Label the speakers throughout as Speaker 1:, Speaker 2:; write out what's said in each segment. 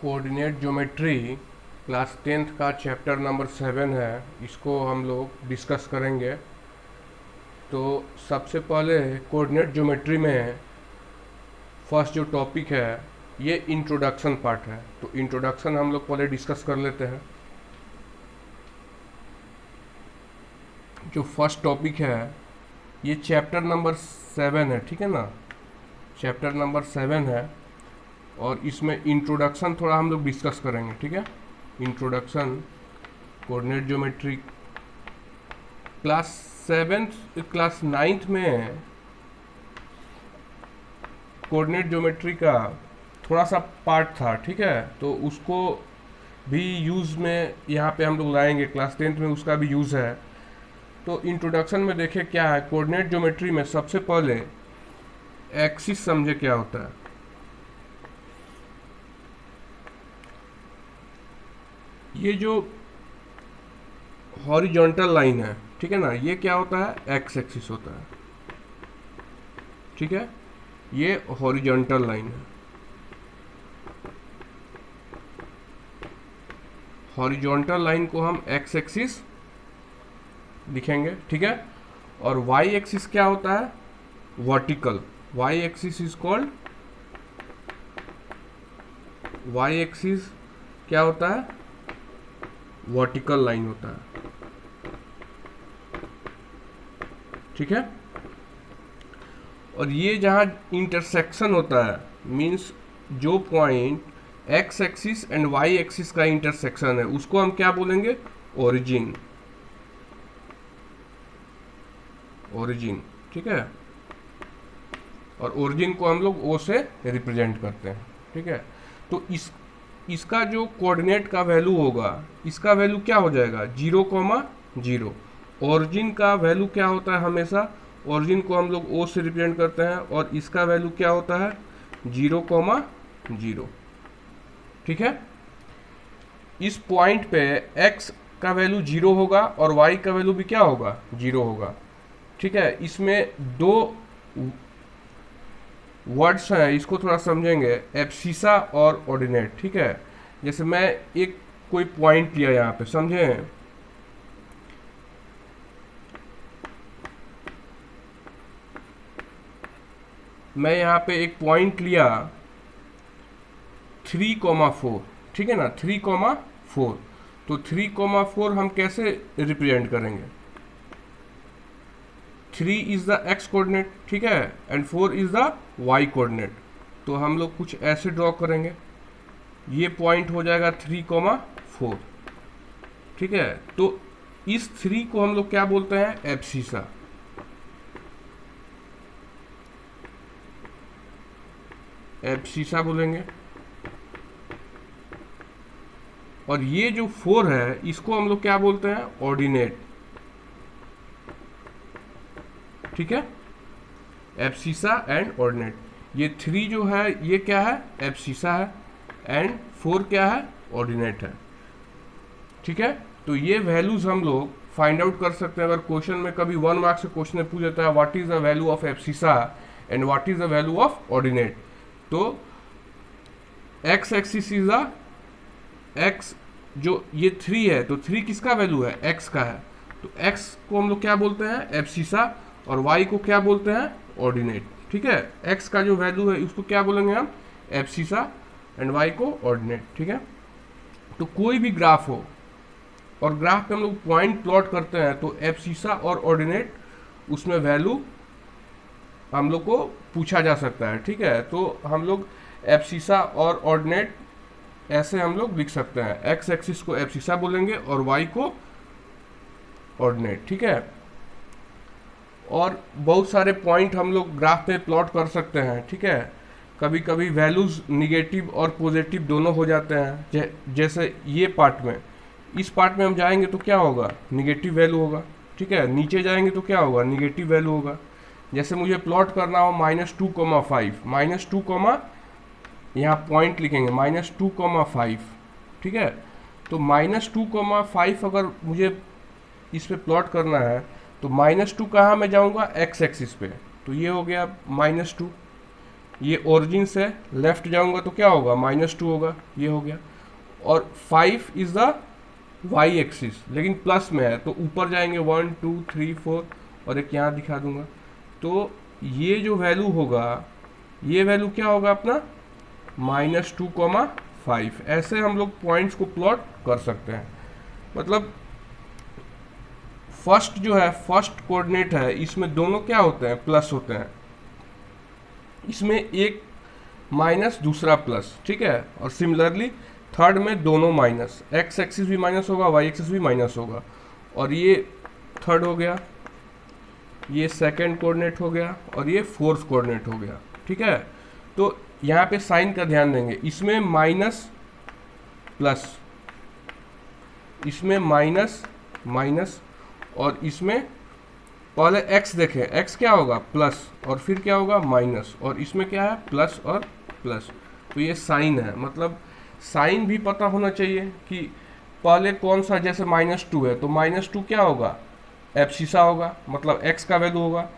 Speaker 1: Coordinate geometry class 10th का chapter number 7 है। इसको हम लोग डिस्कस करेंगे। तो सबसे पहले कोऑर्डिनेट ज्योमेट्री में फर्स्ट जो टॉपिक है ये इंट्रोडक्शन पार्ट है। तो इंट्रोडक्शन हम लोग पहले डिस्कस कर लेते हैं। जो फर्स्ट टॉपिक है ये चैप्टर नंबर 7 है, ठीक है ना। चैप्टर नंबर 7 है और इसमें इंट्रोडक्शन थोड़ा हम लोग डिस्कस करेंगे, ठीक है। Introduction coordinate geometry class 9th में कोऑर्डिनेट ज्योमेट्री का थोड़ा सा पार्ट था, ठीक है। तो उसको भी यूज़ में यहाँ पे हम लोग लाएंगे। क्लास 10th में उसका भी यूज़ है। तो इंट्रोडक्शन में देखें क्या है। कोऑर्डिनेट ज्योमेट्री में सबसे पहले एक्सिस समझे क्या होता है। ये जो हॉरिजॉन्टल लाइन है, ठीक है ना, ये क्या होता है, एक्स एक्सिस होता है, ठीक है। ये हॉरिजॉन्टल लाइन है। हॉरिजॉन्टल लाइन को हम एक्स एक्सिस लिखेंगे, ठीक है। और वाई एक्सिस क्या होता है, vertical. Y axis is called, Y axis क्या होता है, वर्टिकल लाइन होता है, ठीक है। और ये जहाँ इंटरसेक्शन होता है, मीन्स जो point X axis and Y axis का इंटरसेक्शन है, उसको हम क्या बोलेंगे, ओरिजिन। ओरिजिन, ठीक है। और ओरिजिन को हम लोग ओ से रिप्रेजेंट करते हैं, ठीक है। तो इसका जो कोऑर्डिनेट का वैल्यू होगा, इसका वैल्यू क्या हो जाएगा, 0,0। ओरिजिन का वैल्यू क्या होता है, हमेशा ओरिजिन को हम लोग ओ से रिप्रेजेंट करते हैं और इसका वैल्यू क्या होता है, 0,0, ठीक है। इस पॉइंट पे x का वैल्यू 0 होगा और y का वैल्यू भी क्या होगा, 0 होगा, ठीक है। इसमें दो वर्ड्स हैं, इसको थोड़ा समझेंगे, एब्सिसा और ऑर्डिनेट, ठीक है। जैसे मैं एक कोई पॉइंट लिया यहाँ पे, समझे। मैं यहाँ पे एक पॉइंट लिया 3,4, ठीक है ना, 3,4। तो 3,4 हम कैसे रिप्रेजेंट करेंगे, 3 इज द एक्स कोऑर्डिनेट, ठीक है, and 4 is the Y coordinate. तो हम लोग कुछ ऐसे ड्रॉ करेंगे। ये पॉइंट हो जाएगा 3,4, ठीक है। तो इस 3 को हम लोग क्या बोलते हैं, एब्सिसा। एब्सिसा बोलेंगे। और ये जो 4 है, इसको हम लोग क्या बोलते हैं, ऑर्डिनेट, ठीक है। Abscissa and ordinate. ये 3 जो है ये क्या है, एब्सिसा है, एंड 4 क्या है, ऑर्डिनेट है, ठीक है। तो ये वैल्यूज हम लोग फाइंड आउट कर सकते हैं। अगर क्वेश्चन में कभी 1 मार्क से क्वेश्चन पूछ देता है what is the value of abscissa and what is the value of ordinate, तो X axis is the X, जो ये 3 है, तो 3 किसका वैल्यू है, एक्स का है। तो एक्स को हम लोग क्या बोलते हैं, एब्सिसा, और वाई को क्या बोलते हैं, ऑर्डिनेट, ठीक है। एक्स का जो वैल्यू है उसको क्या बोलेंगे हम, एब्सिसा, एंड वाई को ऑर्डिनेट, ठीक है। तो कोई भी ग्राफ हो और ग्राफ पे हम लोग पॉइंट प्लॉट करते हैं, तो एब्सिसा और ऑर्डिनेट उसमें वैल्यू हम लोग को पूछा जा सकता है, ठीक है। तो हम लोग एब्सिसा और ऑर्डिनेट ऐसे हम लोग लिख सकते हैं, एक्स एक्सिस को एब्सिसा बोलेंगे और वाई को ऑर्डिनेट, ठीक है। और बहुत सारे पॉइंट हम लोग ग्राफ पे प्लॉट कर सकते हैं, ठीक है। कभी कभी वैल्यूज निगेटिव और पॉजिटिव दोनों हो जाते हैं। जैसे ये पार्ट में, इस पार्ट में हम जाएंगे तो क्या होगा, निगेटिव वैल्यू होगा, ठीक है। नीचे जाएंगे तो क्या होगा, निगेटिव वैल्यू होगा। जैसे मुझे प्लॉट करना हो -2,5, -2, यहाँ पॉइंट लिखेंगे -2,5, ठीक है। तो -2,5 अगर मुझे इस पे प्लॉट करना है तो -2 कहाँ मैं जाऊँगा, एक्स एक्सिस पे, तो ये हो गया -2। ये ओरिजिन से लेफ्ट जाऊंगा तो क्या होगा, -2 होगा, ये हो गया। और 5 इज द वाई एक्सिस, लेकिन प्लस में है तो ऊपर जाएंगे 1 2 3 4 और एक यहाँ दिखा दूंगा। तो ये जो वैल्यू होगा, ये वैल्यू क्या होगा अपना -2,5। ऐसे हम लोग पॉइंट्स को प्लॉट कर सकते हैं। मतलब फर्स्ट जो है, फर्स्ट कोऑर्डिनेट है, इसमें दोनों क्या होते हैं, प्लस होते हैं। इसमें एक माइनस दूसरा प्लस, ठीक है। और सिमिलरली थर्ड में दोनों माइनस, एक्स एक्सिस भी माइनस होगा, वाई एक्सिस भी माइनस होगा। और ये थर्ड हो गया, ये सेकंड कोऑर्डिनेट हो गया और ये फोर्थ कोऑर्डिनेट हो गया, ठीक है। तो यहाँ पे साइन का ध्यान देंगे, इसमें माइनस प्लस, इसमें माइनस माइनस, और इसमें पहले x देखें, x क्या होगा प्लस और फिर क्या होगा माइनस, और इसमें क्या है प्लस और प्लस। तो ये साइन है, मतलब साइन भी पता होना चाहिए कि पहले कौन सा, जैसे -2 है तो -2 क्या होगा, एब्सिसा होगा, मतलब x का वैल्यू होगा,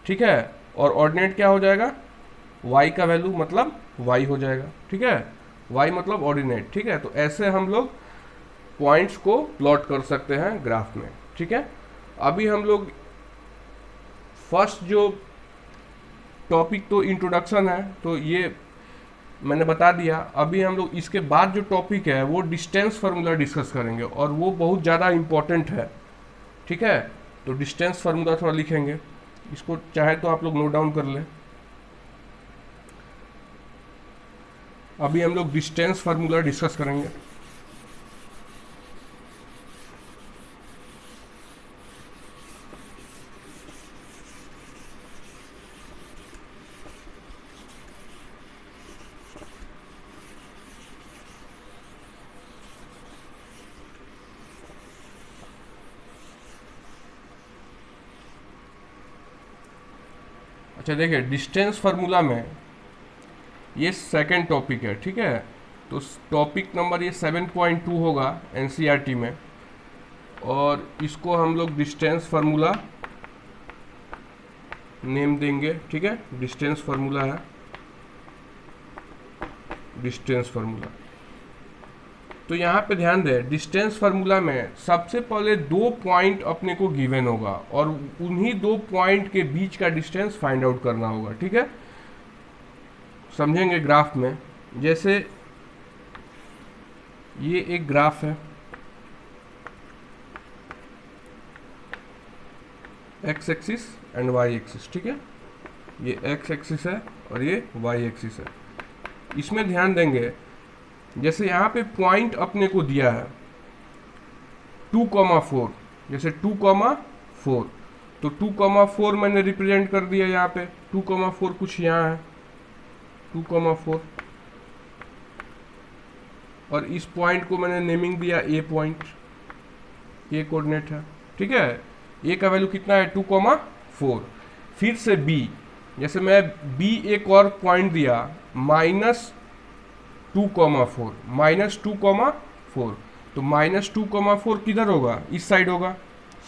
Speaker 1: ठीक है। और ऑर्डिनेट क्या हो जाएगा, y का वैल्यू मतलब y हो जाएगा, ठीक है। y मतलब ऑर्डिनेट, ठीक है। तो ऐसे हम लोग पॉइंट्स को प्लॉट कर सकते हैं ग्राफ में, ठीक है। अभी हम लोग फर्स्ट जो टॉपिक तो इंट्रोडक्शन है, तो ये मैंने बता दिया। अभी हम लोग इसके बाद जो टॉपिक है वो डिस्टेंस फार्मूला डिस्कस करेंगे, और वो बहुत ज़्यादा इम्पोर्टेंट है, ठीक है। तो डिस्टेंस फार्मूला थोड़ा लिखेंगे, इसको चाहे तो आप लोग नोट डाउन कर लें। अभी हम लोग डिस्टेंस फार्मूला डिस्कस करेंगे। अच्छा देखिए, डिस्टेंस फार्मूला में ये सेकंड टॉपिक है, ठीक है। तो टॉपिक नंबर ये 7.2 होगा एनसीईआरटी में, और इसको हम लोग डिस्टेंस फार्मूला नेम देंगे, ठीक है। डिस्टेंस फार्मूला है, डिस्टेंस फार्मूला। तो यहाँ पे ध्यान दें, डिस्टेंस फार्मूला में सबसे पहले 2 पॉइंट अपने को गिवन होगा, और उन्हीं 2 पॉइंट के बीच का डिस्टेंस फाइंड आउट करना होगा, ठीक है। समझेंगे ग्राफ में, जैसे ये एक ग्राफ है, X axis and Y axis, ठीक है। ये एक्स एक्सिस है और ये वाई एक्सिस है। इसमें ध्यान देंगे, जैसे यहाँ पे पॉइंट अपने को दिया है 2,4, जैसे 2,4, तो 2,4 मैंने रिप्रेजेंट कर दिया यहाँ पे, 2,4 कुछ यहाँ है 2,4, और इस पॉइंट को मैंने नेमिंग दिया ए पॉइंट, ए कोऑर्डिनेट है, ठीक है। ए का वैल्यू कितना है 2,4। फिर से बी, जैसे मैं बी एक और पॉइंट दिया -2,4, -2,4, तो -2,4 किधर होगा, इस साइड होगा,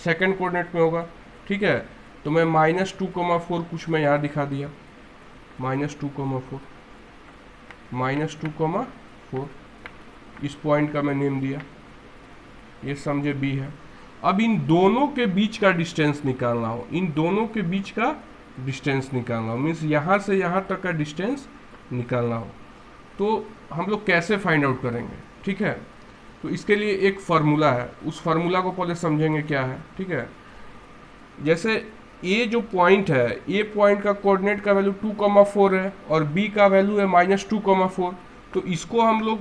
Speaker 1: सेकंड कोऑर्डिनेट में होगा, ठीक है। तो मैं -2,4 कुछ मैं यहाँ दिखा दिया, -2,4, -2,4, इस पॉइंट का मैं नेम दिया, ये समझे बी है। अब इन दोनों के बीच का डिस्टेंस निकालना हो, इन दोनों के बीच का डिस्टेंस निकालना हो, मीन्स यहाँ से यहाँ तक का डिस्टेंस निकालना हो, तो हम लोग कैसे फाइंड आउट करेंगे, ठीक है। तो इसके लिए एक फार्मूला है, उस फार्मूला को पहले समझेंगे क्या है, ठीक है। जैसे ए जो पॉइंट है, ए पॉइंट का कोऑर्डिनेट का वैल्यू 2,4 है और बी का वैल्यू है -2,4, तो इसको हम लोग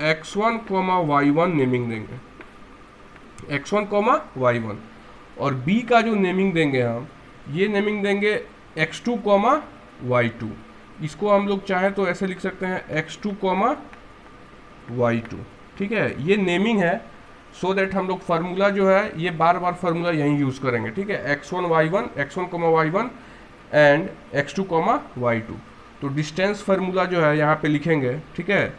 Speaker 1: x1, y1 नेमिंग देंगे, x1, y1, और b का जो नेमिंग देंगे हम, ये नेमिंग देंगे x2, y2। इसको हम लोग चाहे तो ऐसे लिख सकते हैं x2, y2, ठीक है। ये नेमिंग है, सो दैट हम लोग फार्मूला जो है ये बार बार फार्मूला यहीं यूज़ करेंगे, ठीक है। x1, y1 and x2, y2। तो डिस्टेंस फार्मूला जो है यहाँ पे लिखेंगे, ठीक है।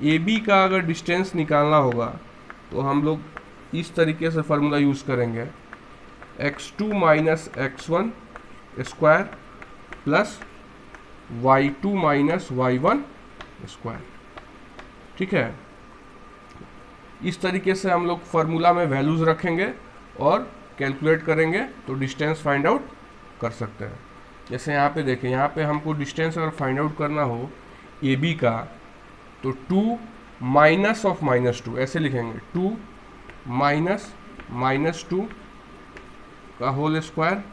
Speaker 1: ए बी का अगर डिस्टेंस निकालना होगा तो हम लोग इस तरीके से फार्मूला यूज़ करेंगे, x2 - x1 square plus y2 minus y1 square. ठीक है, इस तरीके से हम लोग फार्मूला में वैल्यूज रखेंगे और कैलकुलेट करेंगे तो डिस्टेंस फाइंड आउट कर सकते हैं। जैसे यहाँ पे देखें, यहाँ पे हमको डिस्टेंस अगर फाइंड आउट करना हो ए बी का, तो 2 माइनस ऑफ -2 ऐसे लिखेंगे, 2 माइनस -2 का whole square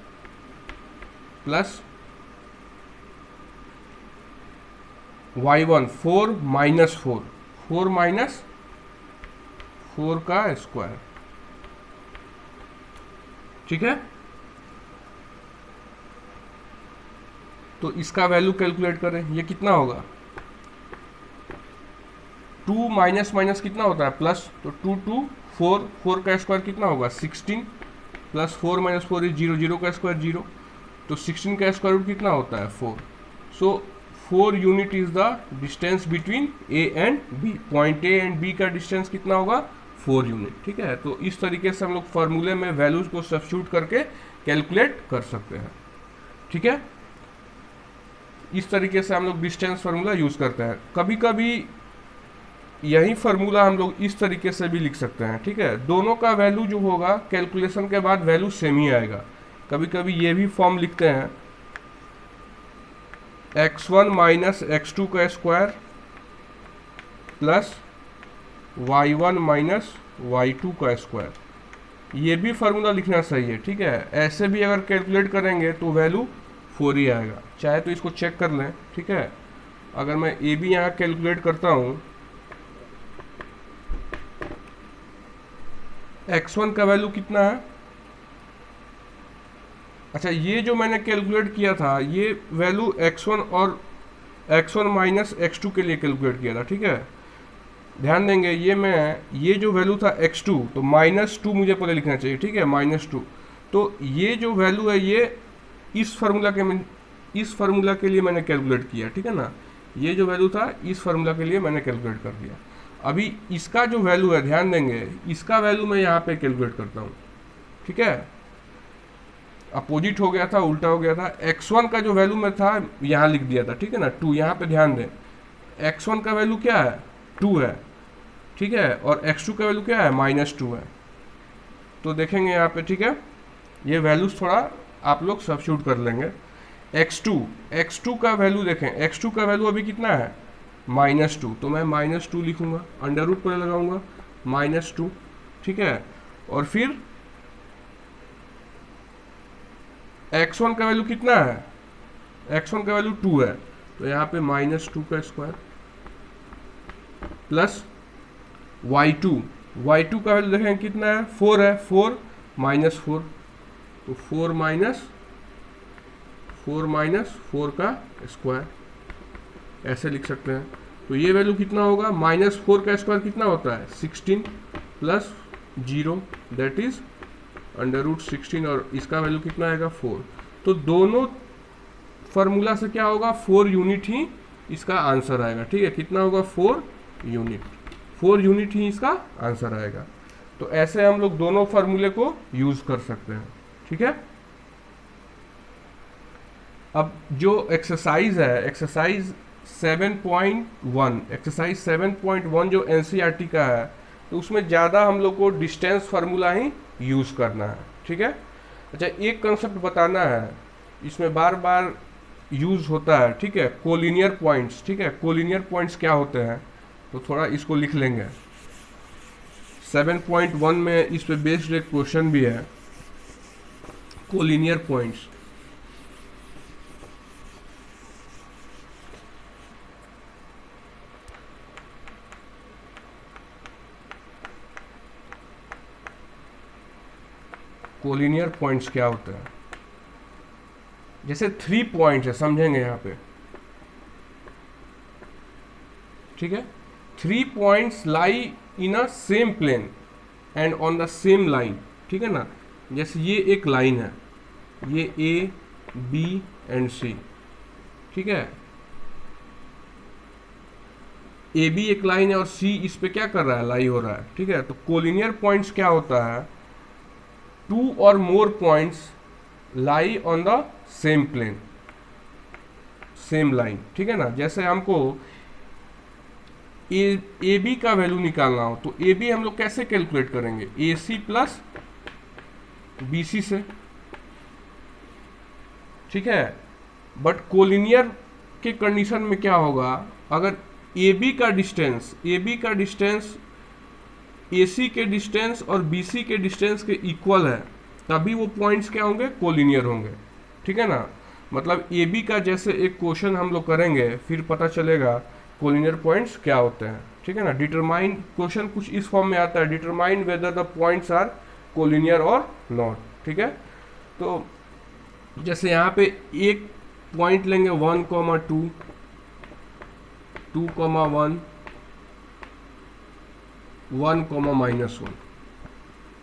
Speaker 1: plus y1 4 minus 4, 4 minus 4 का स्क्वायर। ठीक है, तो इसका वैल्यू कैलकुलेट करें, ये कितना होगा, 2 माइनस माइनस कितना होता है प्लस, तो 2 2 4, 4 का स्क्वायर कितना होगा 16, प्लस 4 माइनस 4 इज 0, 0 का स्क्वायर 0, तो 16 का स्क्वायर रूट कितना होता है 4। So 4 unit is the distance between A and B, point A and B का डिस्टेंस कितना होगा 4 यूनिट। ठीक है, तो इस तरीके से हम लोग फार्मूले में वैल्यूज को सब्स्टिट्यूट करके कैलकुलेट कर सकते हैं। ठीक है, इस तरीके से हम लोग डिस्टेंस फार्मूला यूज करते हैं। कभी कभी यही फार्मूला हम लोग इस तरीके से भी लिख सकते हैं। ठीक है, दोनों का वैल्यू जो होगा कैलकुलेशन के बाद वैल्यू सेम ही आएगा। कभी कभी ये भी फॉर्म लिखते हैं, x1 माइनस x2 का square plus y1 minus y2 का स्क्वायर। ये भी फार्मूला लिखना सही है। ठीक है, ऐसे भी अगर कैलकुलेट करेंगे तो वैल्यू 4 ही आएगा। चाहे तो इसको चेक कर लें। ठीक है, अगर मैं ए बी यहाँ कैलकुलेट करता हूँ, x1 का वैल्यू कितना है, अच्छा ये जो मैंने कैलकुलेट किया था ये वैल्यू x1 और x1 माइनस x2 के लिए कैलकुलेट किया था। ठीक है, ध्यान देंगे ये जो वैल्यू था x2, तो -2 मुझे पहले लिखना चाहिए। ठीक है, -2, तो ये जो वैल्यू है ये इस फार्मूला के लिए मैंने कैलकुलेट किया। ठीक है ना, ये जो वैल्यू था इस फार्मूला के लिए मैंने कैलकुलेट कर दिया। अभी इसका जो वैल्यू है, ध्यान देंगे, इसका वैल्यू मैं यहाँ पे कैलकुलेट करता हूँ। ठीक है, अपोजिट हो गया था, उल्टा हो गया था। x1 का जो वैल्यू मैं था यहाँ लिख दिया था। ठीक है ना, 2, यहाँ पे ध्यान दें, x1 का वैल्यू क्या है 2 है। ठीक है, और x2 का वैल्यू क्या है -2 है। तो देखेंगे यहाँ पे। ठीक है, ये वैल्यूज थोड़ा आप लोग सब्स्टिट्यूट कर लेंगे। x2 का वैल्यू देखें, x2 का वैल्यू अभी कितना है -2, तो मैं -2 लिखूंगा, अंडर रूट पर लगाऊंगा -2। ठीक है, और फिर x1 का वैल्यू कितना है, x1 का वैल्यू 2 है, तो यहाँ पे -2 का स्क्वायर प्लस y2 का वैल्यू देखें कितना है 4 है, 4 माइनस 4, तो 4 माइनस 4 का स्क्वायर ऐसे लिख सकते हैं। तो ये वैल्यू कितना होगा, -4 का स्क्वायर कितना होता है 16 प्लस 0 दैट इज √16, और इसका वैल्यू कितना आएगा 4। तो दोनों फार्मूला से क्या होगा 4 यूनिट ही इसका आंसर आएगा। ठीक है, कितना होगा 4 यूनिट ही इसका आंसर आएगा। तो ऐसे हम लोग दोनों फार्मूले को यूज कर सकते हैं। ठीक है, अब जो एक्सरसाइज है, एक्सरसाइज 7.1 जो एनसीईआरटी का है, तो उसमें ज़्यादा हम लोग को डिस्टेंस फार्मूला ही यूज़ करना है। ठीक है, अच्छा एक कंसेप्ट बताना है, इसमें बार बार यूज़ होता है। ठीक है, कोलिनियर पॉइंट्स। ठीक है, कोलिनियर पॉइंट्स क्या होते हैं, तो थोड़ा इसको लिख लेंगे। 7.1 में इस पे बेस्ड एक क्वेश्चन भी है, कोलिनियर पॉइंट्स। कोलिनियर पॉइंट्स क्या होते हैं, जैसे 3 पॉइंट्स है, समझेंगे यहाँ पे। ठीक है, 3 points lie in a same plane and on the same line. ठीक है ना, जैसे ये एक लाइन है, ये A, B एंड C। ठीक है, AB एक लाइन है और C इस पे क्या कर रहा है, लाई हो रहा है। ठीक है, तो कोलिनियर पॉइंट्स क्या होता है, 2 or more points lie on the same plane. Same line, ठीक है ना। जैसे हमको ए बी का वैल्यू निकालना हो तो ए बी हम लोग कैसे कैलकुलेट करेंगे, ए सी प्लस बी सी से, ठीक है। बट कोलिनियर के कंडीशन में क्या होगा, अगर ए बी का डिस्टेंस ए सी के डिस्टेंस और बी सी के डिस्टेंस के इक्वल है, तभी वो पॉइंट्स क्या होंगे, कोलिनियर होंगे, ठीक है ना। मतलब ए बी का जैसे एक क्वेश्चन हम लोग करेंगे, फिर पता चलेगा कोलिनियर पॉइंट्स क्या होते हैं, ठीक है ना। डिटरमाइन क्वेश्चन कुछ इस फॉर्म में आता है, determine whether the points are collinear or not, ठीक है। तो जैसे यहाँ पे एक पॉइंट लेंगे 1,2, 2,1, 1,-1,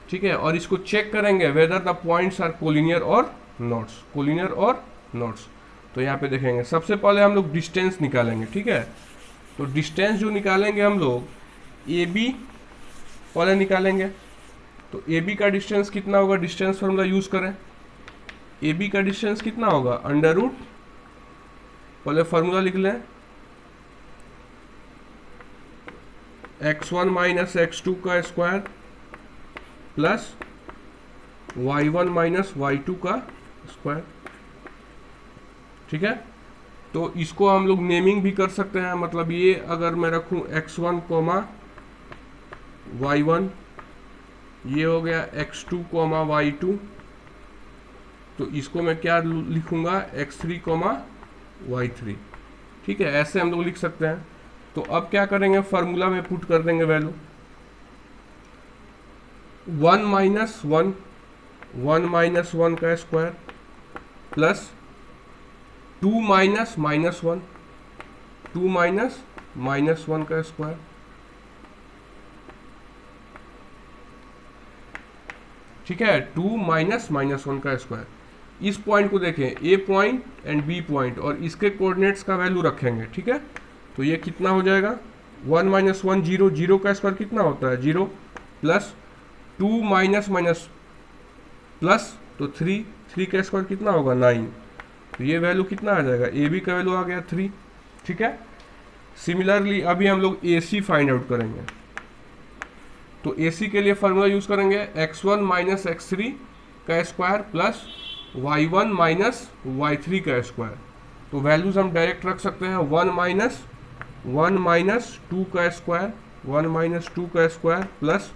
Speaker 1: ठीक है। और इसको चेक करेंगे whether the points are collinear or not, तो यहाँ पे देखेंगे सबसे पहले हम लोग डिस्टेंस निकालेंगे, ठीक है। तो डिस्टेंस जो निकालेंगे हम लोग ए बी पहले निकालेंगे, तो ए बी का डिस्टेंस कितना होगा, डिस्टेंस फॉर्मूला यूज करें। ए बी का डिस्टेंस कितना होगा, अंडर रूट, पहले फॉर्मूला लिख लें, x1 माइनस x2 का square plus y1 minus y2 का स्क्वायर, ठीक है। तो इसको हम लोग नेमिंग भी कर सकते हैं, मतलब ये अगर मैं रखूं x1 कोमा y1, ये हो गया x2 कोमा y2, तो इसको मैं क्या लिखूंगा, x3 कोमा y3, ठीक है। ऐसे हम लोग लिख सकते हैं। तो अब क्या करेंगे, फार्मूला में पुट कर देंगे वैल्यू 1 माइनस 1 का स्क्वायर प्लस 2 माइनस -1, 2 माइनस -1 का स्क्वायर, ठीक है। 2 माइनस -1 का स्क्वायर। इस पॉइंट को देखें, ए पॉइंट एंड बी पॉइंट, और इसके कोऑर्डिनेट्स का वैल्यू रखेंगे, ठीक है। तो ये कितना हो जाएगा, 1 माइनस 1 0, 0 का स्क्वायर कितना होता है 0, प्लस 2 माइनस प्लस तो 3 का स्क्वायर कितना होगा 9, तो ये वैल्यू कितना आ जाएगा, ए बी का वैल्यू आ गया 3, ठीक है। सिमिलरली अभी हम लोग ए सी फाइंड आउट करेंगे, तो ए सी के लिए फार्मूला यूज करेंगे x1 माइनस x3 का square plus y1 minus y3 का स्क्वायर। तो वैल्यूज हम डायरेक्ट रख सकते हैं, 1 माइनस 2 का स्क्वायर, 1 माइनस 2 का स्क्वायर प्लस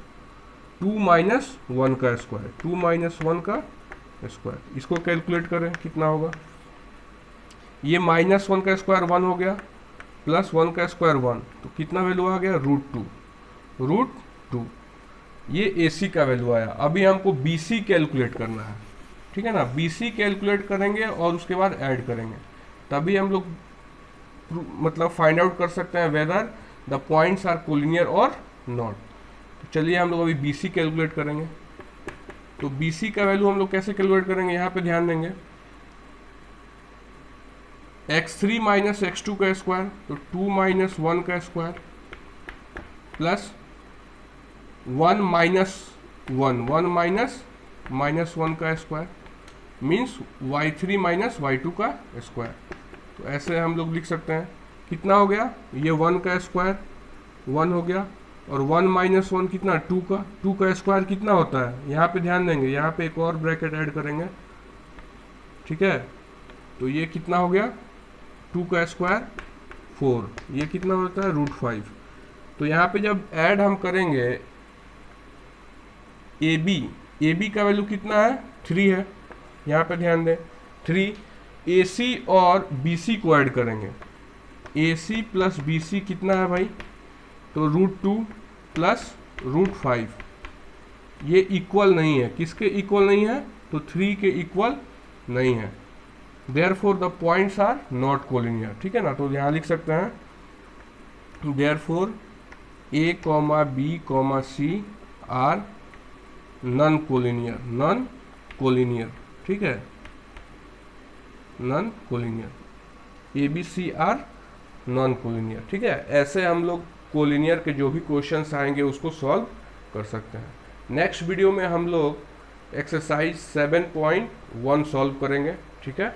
Speaker 1: 2 माइनस 1 का स्क्वायर, 2 माइनस 1 का स्क्वायर। इसको कैलकुलेट करें कितना होगा, ये -1 का स्क्वायर 1 हो गया, प्लस 1 का स्क्वायर 1, तो कितना वैल्यू आ गया, √2। ये ए सी का वैल्यू आया। अभी हमको बी सी कैलकुलेट करना है, ठीक है ना। बी सी कैलकुलेट करेंगे और उसके बाद ऐड करेंगे, तभी हम लोग मतलब फाइंड आउट कर सकते हैं whether the points are collinear or not. तो चलिए हम लोग अभी बी सी कैलकुलेट करेंगे। तो बी सी का वैल्यू हम लोग कैसे कैलकुलेट करेंगे, यहाँ पे ध्यान देंगे, x3 माइनस x2 का स्क्वायर, तो 2 माइनस 1 का स्क्वायर प्लस 1 माइनस 1 का square means y3 minus y2 का स्क्वायर। तो ऐसे हम लोग लिख सकते हैं, कितना हो गया, ये 1 का स्क्वायर 1 हो गया, और 1 माइनस 1 कितना, 2 का स्क्वायर कितना होता है, यहाँ पे ध्यान देंगे, यहाँ पे एक और ब्रैकेट ऐड करेंगे, ठीक है। तो ये कितना हो गया, 2 का स्क्वायर 4, ये कितना होता है √5। तो यहाँ पे जब ऐड हम करेंगे ए बी का वैल्यू कितना है, 3 है, यहाँ पे ध्यान दें 3, ए सी और बी सी को ऐड करेंगे, ए सी प्लस बी सी कितना है भाई, तो √2 प्लस √5, ये इक्वल नहीं है, किसके इक्वल नहीं है, तो 3 के इक्वल नहीं है, therefore the points are not collinear, ठीक है ना। तो यहाँ लिख सकते हैं therefore A comma B comma C are non collinear, ठीक है, non collinear, A B C are non collinear, ठीक है। ऐसे हम लोग कोलिनियर के जो भी क्वेश्चंस आएंगे उसको सॉल्व कर सकते हैं। नेक्स्ट वीडियो में हम लोग एक्सरसाइज 7.1 सॉल्व करेंगे, ठीक है।